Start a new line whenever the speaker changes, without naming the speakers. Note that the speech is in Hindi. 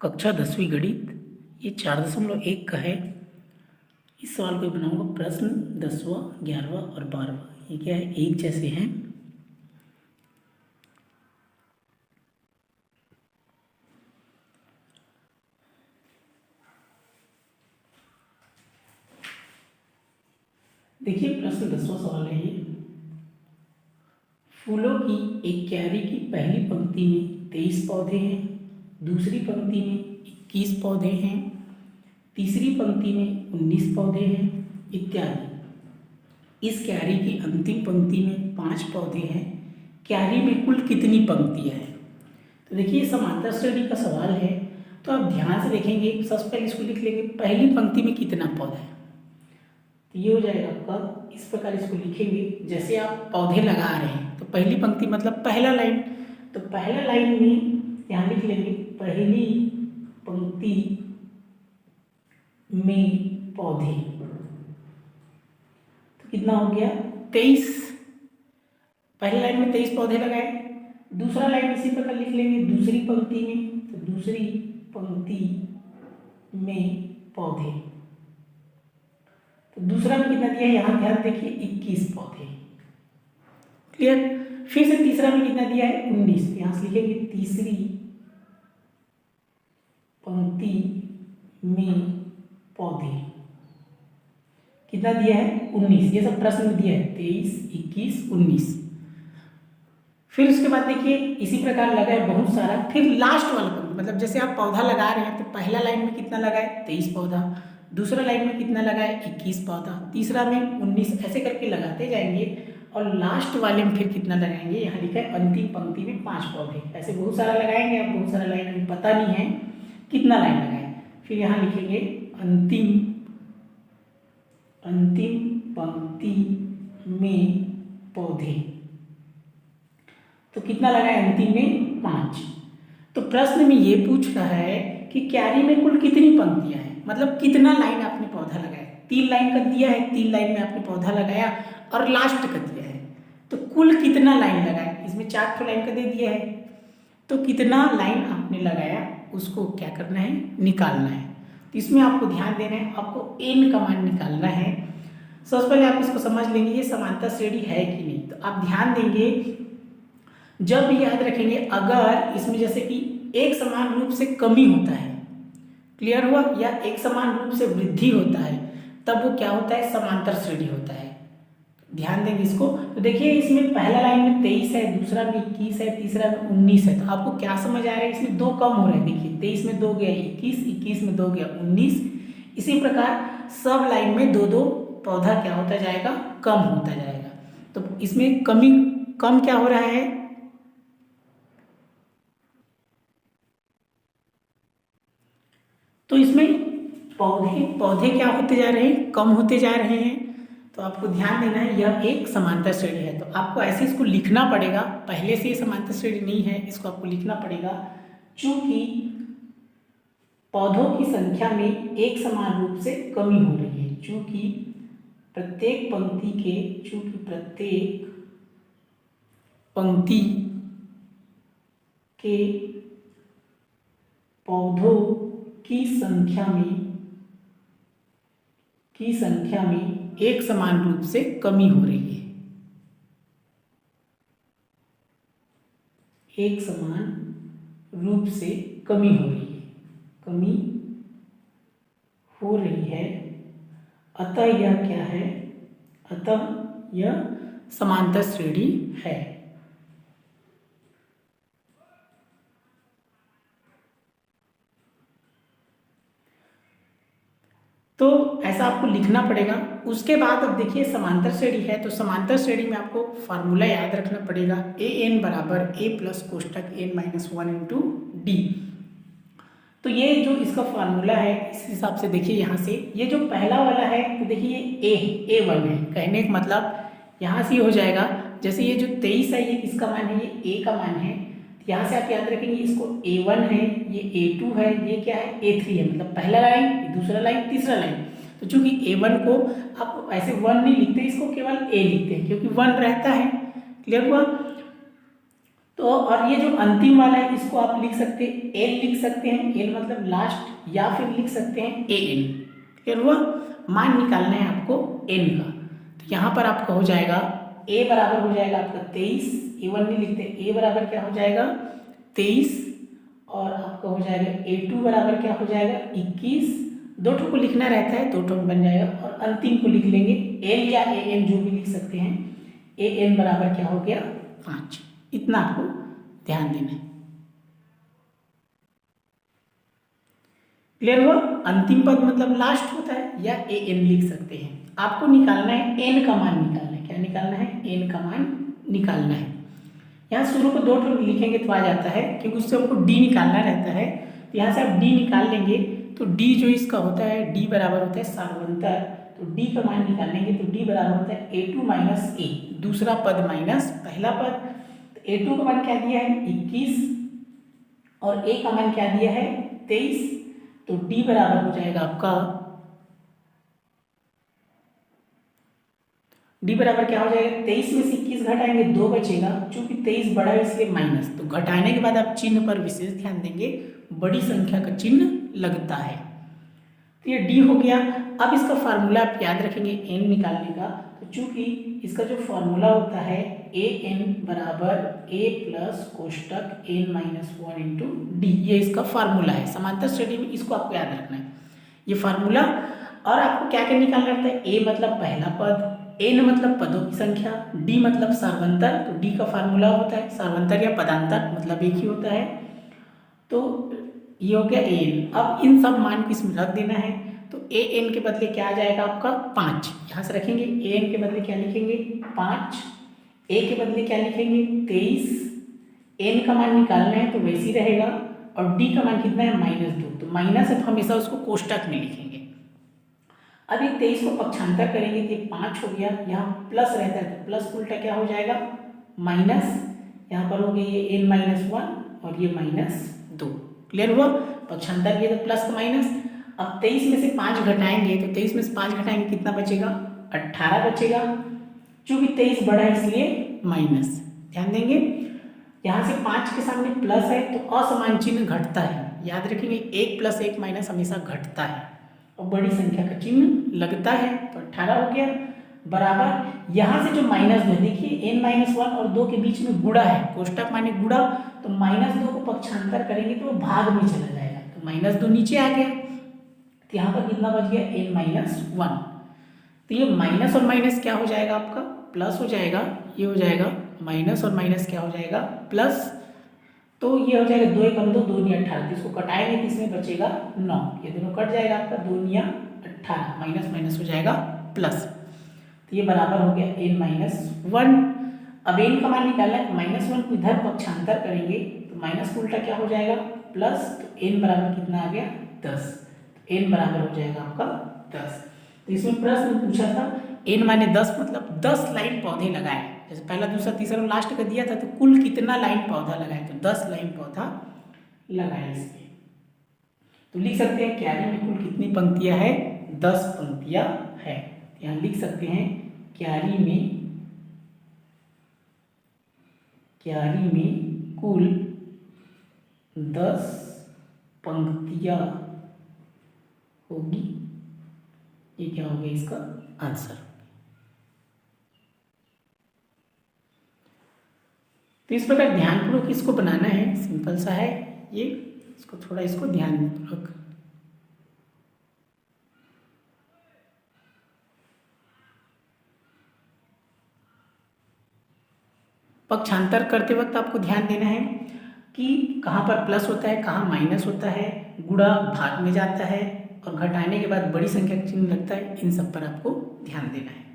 कक्षा 10वीं गणित ये 4.1 का है। इस सवाल को बनाऊंगा। प्रश्न 10वां, 11वां और 12वां ये क्या है, एक जैसे हैं। देखिए प्रश्न 10वां सवाल है ये। फूलों की एक क्यारी की पहली पंक्ति में 23 पौधे हैं, दूसरी पंक्ति में 21 पौधे हैं, तीसरी पंक्ति में 19 पौधे हैं इत्यादि। इस क्यारी की अंतिम पंक्ति में 5 पौधे हैं। क्यारी में कुल कितनी पंक्तियां हैं? तो देखिए समांतर श्रेणी का सवाल है, तो आप ध्यान से देखेंगे। सबसे पहले इसको लिख लेंगे, पहली पंक्ति में कितना पौधा है। तो ये हो जाएगा आपका, इस प्रकार इसको लिखेंगे। जैसे आप पौधे लगा रहे हैं तो पहली पंक्ति मतलब पहला लाइन, तो पहला लाइन में यहाँ लिख लेंगे पहली पंक्ति में पौधे। तो कितना हो गया 23। पहली लाइन में 23 पौधे लगाए। दूसरा लाइन इसी प्रकार लिख लेंगे दूसरी पंक्ति में, तो दूसरी पंक्ति में पौधे। तो दूसरा में कितना दिया है, यहाँ ध्यान देखिए 21 पौधे। क्लियर। फिर से तीसरा में कितना दिया है 19, यहां से लिखेंगे तीसरी पंक्ति में पौधे। कितना दिया है 19। ये सब प्रश्न में दिया है 23, 21, 19। फिर उसके बाद देखिए इसी प्रकार लगाए बहुत सारा। फिर लास्ट वाला पंक्ति मतलब जैसे आप पौधा लगा रहे हैं तो पहला लाइन में कितना लगाए 23 पौधा, दूसरा लाइन में कितना लगाए 21 पौधा, तीसरा में 19, ऐसे करके लगाते जाएंगे। और लास्ट वाले में फिर कितना लगाएंगे, यहाँ लिखा है अंतिम पंक्ति में 5 पौधे। ऐसे बहुत सारा लगाएंगे आप, बहुत सारा लाइन हमें पता नहीं है कितना लाइन लगाए। फिर यहाँ लिखेंगे अंतिम पंक्ति में पौधे। तो कितना लगाए अंतिम में 5। तो प्रश्न में ये पूछ रहा है कि क्यारी में कुल कितनी पंक्तियां हैं, मतलब कितना लाइन आपने पौधा लगाया। 3 लाइन का दिया है, 3 लाइन में आपने पौधा लगाया और लास्ट का दिया है, तो कुल कितना लाइन लगाया। इसमें 4 लाइन का दे दिया है, तो कितना लाइन आपने लगाया उसको क्या करना है, निकालना है। तो इसमें आपको ध्यान देना है, आपको n का मान निकालना है। सबसे पहले आप इसको समझ लेंगे ये समांतर श्रेणी है कि नहीं। तो आप ध्यान देंगे, जब भी याद रखेंगे अगर इसमें जैसे कि एक समान रूप से कमी होता है, क्लियर हुआ, या एक समान रूप से वृद्धि होता है, तब वो क्या होता है, समांतर श्रेणी होता है। ध्यान देंगे इसको। तो देखिए इसमें पहला लाइन में 23 है, दूसरा में 21 है, तीसरा में 19 है। तो आपको क्या समझ आ रहा है, इसमें 2 कम हो रहे हैं। देखिए 23 में 2 गया 21, 21 में 2 गया 19। इसी प्रकार सब लाइन में 2-2 पौधा क्या होता जाएगा, कम होता जाएगा। तो इसमें कम क्या हो रहा है, तो इसमें पौधे क्या होते जा रहे हैं, कम होते जा रहे हैं। तो आपको ध्यान देना है यह एक समांतर श्रेणी है। तो आपको ऐसे इसको लिखना पड़ेगा, पहले से ये समांतर श्रेणी नहीं है, इसको आपको लिखना पड़ेगा। चूंकि पौधों की संख्या में एक समान रूप से कमी हो रही है, चूंकि प्रत्येक पंक्ति के पौधों की संख्या में एक समान रूप से कमी हो रही है। एक समान रूप से कमी हो रही है। अतः यह क्या है, अतः यह समांतर श्रेणी है। तो ऐसा आपको लिखना पड़ेगा। उसके बाद अब देखिए समांतर श्रेणी है, तो समांतर श्रेणी में आपको फार्मूला याद रखना पड़ेगा, an बराबर a प्लस कोष्टक n-1 इंटू डी। तो ये जो इसका फार्मूला है, इस हिसाब से देखिए यहाँ से ये जो पहला वाला है, तो देखिए ये a1 है। कहने का मतलब यहाँ से हो जाएगा, जैसे ये जो 23 है ये किसका मान है, ये a का मान है। यहाँ से आप याद रखेंगे इसको a1 है, ये a2 है, ये क्या है a3 है, मतलब पहला लाइन, दूसरा लाइन, तीसरा लाइन। तो चूंकि a1 को आप ऐसे 1 नहीं लिखते, इसको केवल a लिखते हैं क्योंकि 1 रहता है। क्लियर हुआ। तो और ये जो अंतिम वाला है इसको आप लिख सकते हैं एल लिख सकते हैं, एल मतलब लास्ट, या फिर लिख सकते हैं ए एन। क्लियर हुआ? मान निकालना है आपको एन का। तो यहाँ पर आपका हो जाएगा ए बराबर हो जाएगा आपका 23, A1 नहीं लिखते, ए बराबर क्या हो जाएगा 23, और आपका हो जाएगा A2 बराबर क्या हो जाएगा 21। दो ठो को लिखना रहता है, दो ठो बन जाएगा, और अंतिम को लिख लेंगे एल या ए एन जो भी लिख सकते हैं, ए एन बराबर क्या हो गया 5। इतना आपको ध्यान देना है। क्लियर हुआ? अंतिम पद मतलब लास्ट होता है, या ए एन लिख सकते हैं। आपको निकालना है एन का मान निकालना है। क्या निकालना है? एन का मान निकालना है। यहाँ शुरू को दो ठो लिखेंगे तो आ जाता है, क्योंकि उससे हमको डी निकालना रहता है। तो यहाँ से आप डी निकाल लेंगे, तो डी जो इसका होता है डी बराबर होता है सार्वंतर। तो डी का मान निकालेंगे तो डी बराबर होता है A2 माइनस ए, दूसरा पद माइनस पहला पद। A2 का मान क्या दिया है 21, और ए का मान क्या दिया है 23। तो D बराबर हो जाएगा आपका, D बराबर क्या हो जाएगा 23 में से 21 घटाएंगे 2 बचेगा, चूंकि 23 बड़ा है इसलिए माइनस। तो घटाने के बाद आप चिन्ह पर विशेष ध्यान देंगे, बड़ी संख्या का चिन्ह लगता है। तो ये D हो गया। अब इसका फार्मूला आप याद रखेंगे n निकालने का। तो चूंकि इसका जो फार्मूला होता है ए एन बराबर ए प्लस कोष्टक एन माइनस 1 इंटू डी, ये इसका फार्मूला है। समांतर श्रेणी में इसको आपको याद रखना है, ये फार्मूला। और आपको क्या क्या निकालना रहता है? ए मतलब पहला पद, एन मतलब पदों की संख्या, डी मतलब सार्वंतर। तो डी का फार्मूला होता है सार्वंतर या पदांतर, मतलब एक ही होता है। तो ये हो गया एन। अब इन सब मान को इसमें रख देना है। तो ए एन के बदले क्या आ जाएगा आपका 5, यहाँ से रखेंगे। ए एन के बदले क्या लिखेंगे 5, ए के बदले क्या लिखेंगे 23। एन का मान निकालना है तो वैसे ही रहेगा, और डी का मान कितना है -2। तो माइनस है तो हमेशा उसको कोष्टक में लिखेंगे। अब ये 23 को पक्षांतर करेंगे तो 5 हो गया, यहाँ प्लस रहता है तो प्लस उल्टा क्या हो जाएगा माइनस। यहाँ पर हो गया ये n माइनस 1 और ये -2। क्लियर हुआ? पक्षांतर किया तो प्लस का माइनस। अब 23 में से 5 घटाएंगे, तो 23 में से 5 घटाएंगे कितना बचेगा 18 बचेगा। चूंकि 23 बड़ा है इसलिए माइनस, ध्यान देंगे। यहाँ से 5 के सामने प्लस है तो असमान चिन्ह घटता है, याद रखेंगे। 1 + 1 माइनस हमेशा घटता है, और बड़ी संख्या का चिन्ह लगता है। तो 18 हो गया बराबर। यहाँ से जो -2 देखिए n-1 और 2 के बीच में गुणा है, कोष्टक माने गुणा। तो -2 को पक्षांतर करेंगे तो वो भाग में चला जाएगा, तो -2 नीचे आ गया। तो यहाँ पर कितना बच गया n-1। तो ये माइनस और माइनस क्या हो जाएगा आपका प्लस हो जाएगा, ये हो जाएगा माइनस और माइनस क्या हो जाएगा प्लस। तो ये हो जाएगा 2 × 2 2 × 18, इसको कटाएंगे तो इसमें बचेगा 9, ये दोनों कट जाएगा आपका 2 × 18, माइनस माइनस हो जाएगा प्लस। तो ये बराबर हो गया n-1। अब n का मान निकालना है, -1 को इधर पक्षांतर करेंगे तो माइनस को उल्टा क्या हो जाएगा प्लस। तो n बराबर कितना आ गया 10, तो n बराबर हो जाएगा आपका 10। तो इसमें प्रश्न पूछा था n माने 10 मतलब 10 लाइन पौधे लगाए। जैसे पहला दूसरा तीसरा लास्ट का दिया था, तो कुल कितना लाइन पौधा लगाए, तो 10 लाइन पौधा लगाए इसमें। तो लिख सकते हैं क्यारी में कुल कितनी पंक्तियां है 10 पंक्तियां है। यहाँ लिख सकते हैं क्यारी में कुल 10 पंक्तियां होगी। ये क्या हो गया इसका आंसर। तो इस प्रकार ध्यानपूर्वक इसको बनाना है, सिंपल सा है ये। इसको थोड़ा इसको ध्यानपूर्वक पक्षांतर करते वक्त आपको ध्यान देना है कि कहाँ पर प्लस होता है, कहाँ माइनस होता है, गुणा भाग में जाता है, और घटाने के बाद बड़ी संख्या का चिन्ह लगता है। इन सब पर आपको ध्यान देना है।